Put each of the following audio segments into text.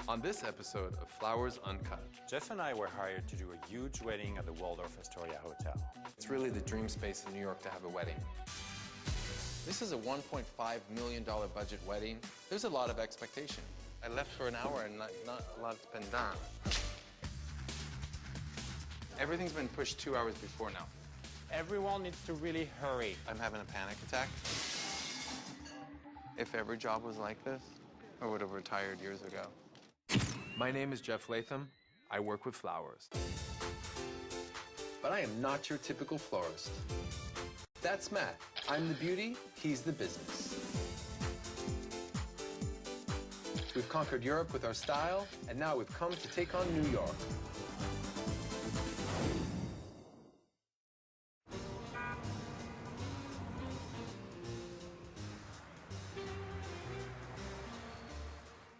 On this episode of Flowers Uncut. Jeff and I were hired to do a huge wedding at the Waldorf Astoria hotel. It's really the dream space in New York to have a wedding. This is a $1.5 million budget wedding. There's a lot of expectation. I left for an hour and not a lot's been done. Everything's been pushed 2 hours before now. Everyone needs to really hurry. I'm having a panic attack. If every job was like this, I would have retired years ago. My name is Jeff Latham. I work with flowers. But I am not your typical florist. That's Matt. I'm the beauty, he's the business. We've conquered Europe with our style, and now we've come to take on New York.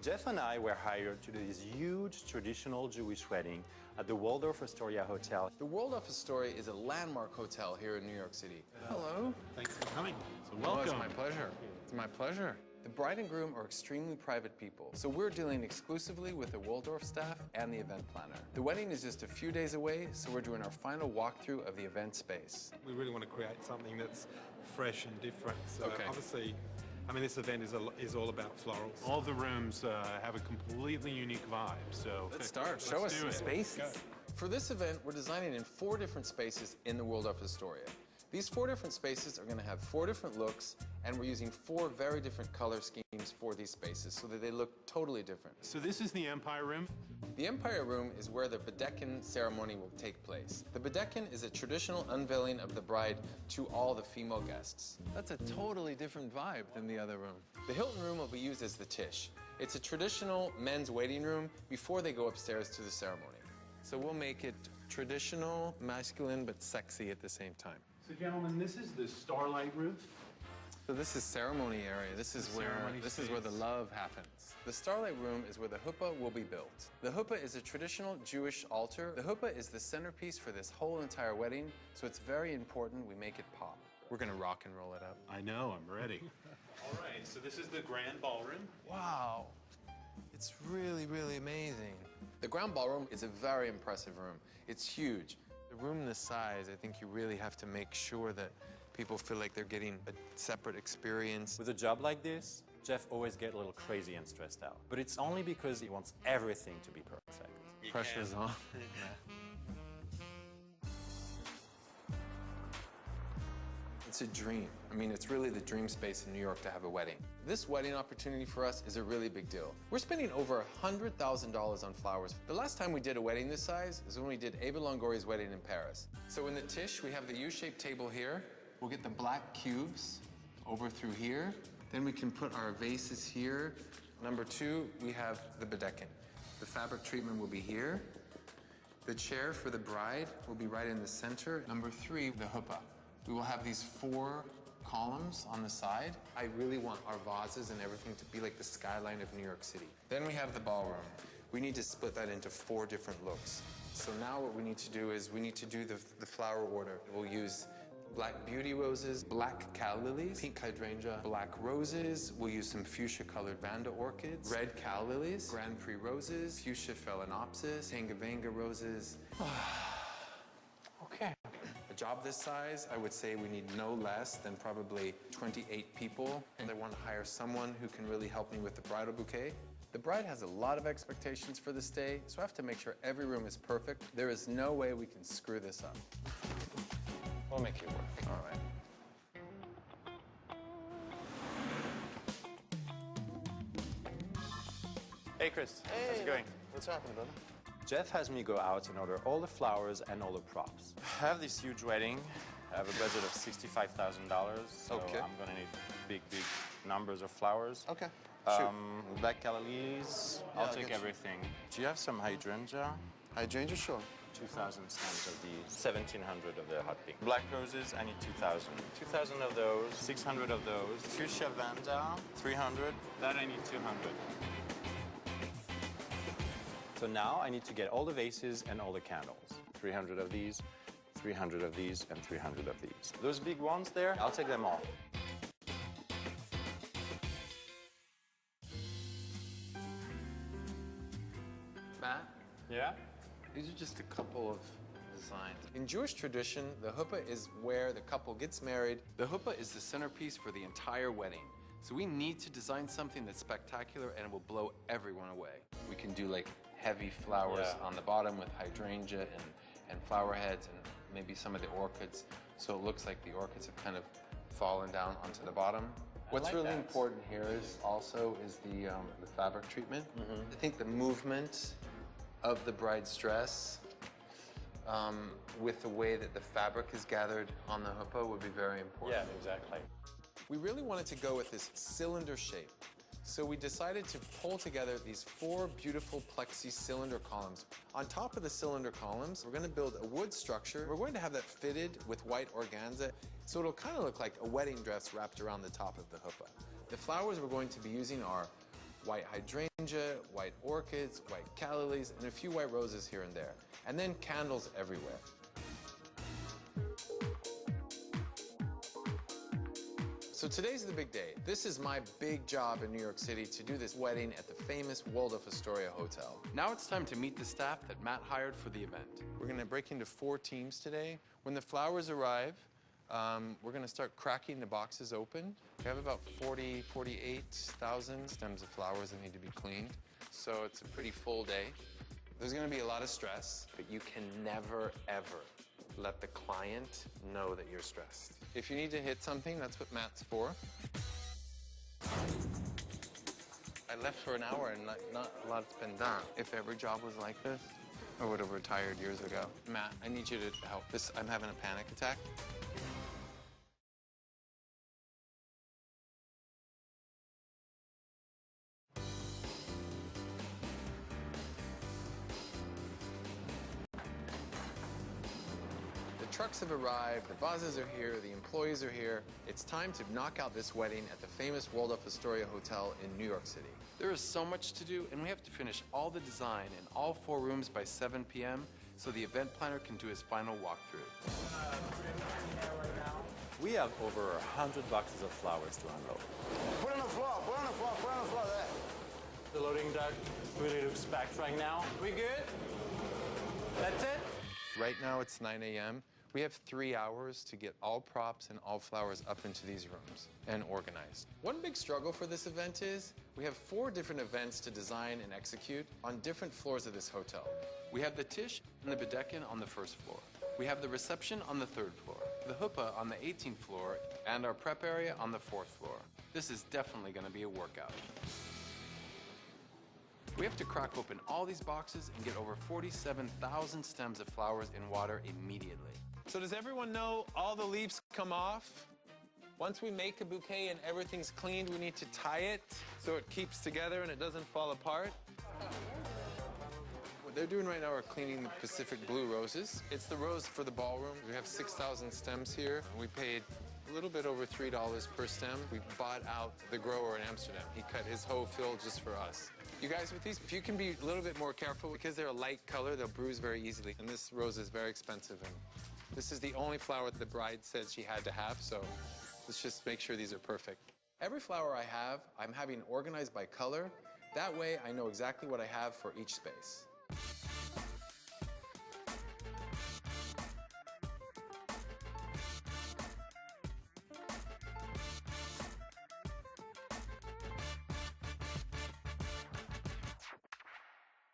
Jeff and I were hired to do this huge traditional Jewish wedding at the Waldorf Astoria hotel. The Waldorf Astoria is a landmark hotel here in New York City. Hello. Thanks for coming. So Oh, welcome. it's my pleasure. It's my pleasure. The bride and groom are extremely private people, so we're dealing exclusively with the Waldorf staff and the event planner. The wedding is just a few days away, so we're doing our final walkthrough of the event space. We really want to create something that's fresh and different. So Okay. obviously, I mean, this event is all about florals. All the rooms have a completely unique vibe, so... Let's start. Show us do some it. spaces. For this event, we're designing in 4 different spaces in the Waldorf Astoria. These 4 different spaces are going to have 4 different looks, and we're using 4 very different color schemes for these spaces so that they look totally different. So this is the Empire Room. The Empire Room is where the Bedekin ceremony will take place. The Bedekin is a traditional unveiling of the bride to all the female guests. That's a totally different vibe than the other room. The Hilton Room will be used as the Tish. It's a traditional men's waiting room before they go upstairs to the ceremony. So we'll make it traditional, masculine, but sexy at the same time. So gentlemen, this is the Starlight Roof. So this is ceremony area. This is where the love happens. The Starlight Room is where the huppah will be built. The huppah is a traditional Jewish altar. The huppah is the centerpiece for this whole entire wedding, so it's very important we make it pop. We're gonna rock and roll it up. I know, I'm ready. All right, so this is the Grand Ballroom. Wow. It's really, really amazing. The Grand Ballroom is a very impressive room. It's huge. The room this size, I think you really have to make sure that people feel like they're getting a separate experience. With a job like this, Jeff always gets a little crazy and stressed out. But it's only because he wants everything to be perfect. Pressure's on. It's a dream. I mean, it's really the dream space in New York to have a wedding. This wedding opportunity for us is a really big deal. We're spending over $100,000 on flowers. The last time we did a wedding this size is when we did Ava Longoria's wedding in Paris. So in the Tish, we have the U-shaped table here. We'll get the black cubes over through here. Then we can put our vases here. Number 2, we have the Bedekin. The fabric treatment will be here. The chair for the bride will be right in the center. Number 3, the huppah. We will have these 4 columns on the side. I really want our vases and everything to be like the skyline of New York City. Then we have the ballroom. We need to split that into 4 different looks. So now what we need to do is we need to do the flower order. We'll use black beauty roses, black cal lilies, pink hydrangea, black roses. We'll use some fuchsia-colored Vanda orchids, red cal lilies, Grand Prix roses, fuchsia phalaenopsis, Tangavanga roses. Okay. A job this size, I would say we need no less than probably 28 people. And I want to hire someone who can really help me with the bridal bouquet. The bride has a lot of expectations for this day, so I have to make sure every room is perfect. There is no way we can screw this up. We'll make it work. All right. Hey, Chris. How's it going? What's happening, brother? Jeff has me go out and order all the flowers and all the props. I have this huge wedding. I have a budget of $65,000, so Okay. I'm gonna need big numbers of flowers. Okay. Black calories. Yeah, I'll I'll take get you. everything. Do you have some hydrangea? Hydrangea, sure. 2,000 stems of these, 1,700 of the hot pink. Black roses, I need 2,000. 2,000 of those, 600 of those. Fuchsia Vanda, 300. That I need 200. So now I need to get all the vases and all the candles. 300 of these, 300 of these, and 300 of these. Those big ones there, I'll take them all. Matt, Yeah? these are just a couple of designs. In Jewish tradition, the huppah is where the couple gets married. The huppah is the centerpiece for the entire wedding. So we need to design something that's spectacular and will blow everyone away. We can do like heavy flowers on the bottom with hydrangea and flower heads and maybe some of the orchids. So it looks like the orchids have kind of fallen down onto the bottom. What's really important here is the fabric treatment. I think the movement of the bride's dress with the way that the fabric is gathered on the huppah would be very important. Yeah, exactly. We really wanted to go with this cylinder shape. So we decided to pull together these 4 beautiful plexi cylinder columns. On top of the cylinder columns, we're gonna build a wood structure. We're going to have that fitted with white organza, so it'll kind of look like a wedding dress wrapped around the top of the huppah. The flowers we're going to be using are white hydrangea, white orchids, white calla lilies, and a few white roses here and there. And then candles everywhere. So today's the big day. This is my big job in New York City to do this wedding at the famous Waldorf Astoria hotel. Now it's time to meet the staff that Matt hired for the event. We're gonna break into 4 teams today. When the flowers arrive, we're gonna start cracking the boxes open. We have about 48,000 stems of flowers that need to be cleaned. So it's a pretty full day. There's gonna be a lot of stress, but you can never, ever let the client know that you're stressed. If you need to hit something, that's what Matt's for. I left for an hour and not a lot's been done. If every job was like this, I would have retired years ago. Matt, I need you to help. I'm having a panic attack. The trucks have arrived, the buses are here, the employees are here. It's time to knock out this wedding at the famous Waldorf Astoria Hotel in New York City. There is so much to do, and we have to finish all the design in all 4 rooms by 7 p.m. so the event planner can do his final walkthrough. We have over 100 boxes of flowers to unload. Put on the floor, put on the floor, put on the floor there. The loading dock really looks packed right now. We good? That's it? Right now it's 9 a.m. We have 3 hours to get all props and all flowers up into these rooms and organized. One big struggle for this event is we have 4 different events to design and execute on different floors of this hotel. We have the tish and the bedekin on the 1st floor. We have the reception on the 3rd floor, the huppah on the 18th floor, and our prep area on the 4th floor. This is definitely going to be a workout. We have to crack open all these boxes and get over 47,000 stems of flowers in water immediately. So does everyone know all the leaves come off? Once we make a bouquet and everything's cleaned, we need to tie it so it keeps together and it doesn't fall apart. What they're doing right now are cleaning the Pacific blue roses. It's the rose for the ballroom. We have 6,000 stems here. We paid a little bit over $3 per stem. We bought out the grower in Amsterdam. He cut his whole field just for us. You guys with these, if you can be a little bit more careful, because they're a light color, they'll bruise very easily. And this rose is very expensive. And this is the only flower the bride said she had to have, so let's just make sure these are perfect. Every flower I have, I'm having organized by color. That way, I know exactly what I have for each space.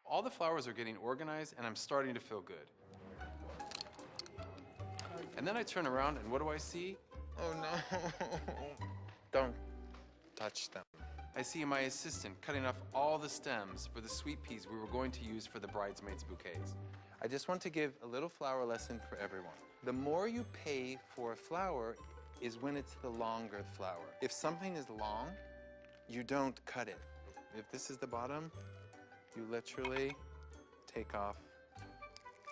All the flowers are getting organized, and I'm starting to feel good. And then I turn around, and what do I see? Oh, no. Don't touch them. I see my assistant cutting off all the stems for the sweet peas we were going to use for the bridesmaids' bouquets. I just want to give a little flower lesson for everyone. The more you pay for a flower is when it's the longer flower. If something is long, you don't cut it. If this is the bottom, you literally take off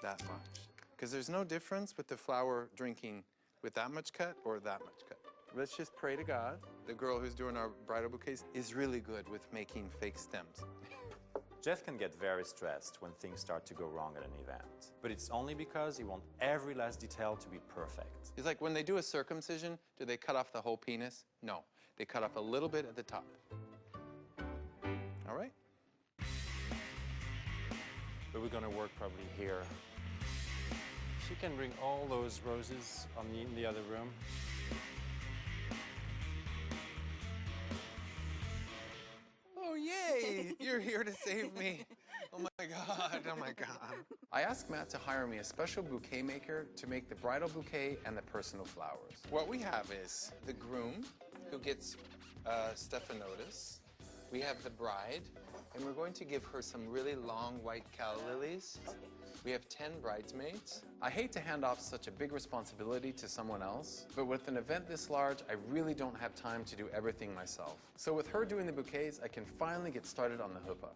that much. Because there's no difference with the flower drinking with that much cut or that much cut. Let's just pray to God. The girl who's doing our bridal bouquets is really good with making fake stems. Jeff can get very stressed when things start to go wrong at an event. But it's only because he wants every last detail to be perfect. It's like when they do a circumcision, do they cut off the whole penis? No, they cut off a little bit at the top. All right? So we're going to work probably here. She can bring all those roses in the other room. Oh, yay! You're here to save me. Oh my God, oh my God. I asked Matt to hire me a special bouquet maker to make the bridal bouquet and the personal flowers. What we have is the groom, who gets stephanotis. We have the bride, and we're going to give her some really long white calla lilies. We have 10 bridesmaids. I hate to hand off such a big responsibility to someone else, but with an event this large, I really don't have time to do everything myself. So with her doing the bouquets, I can finally get started on the huppah.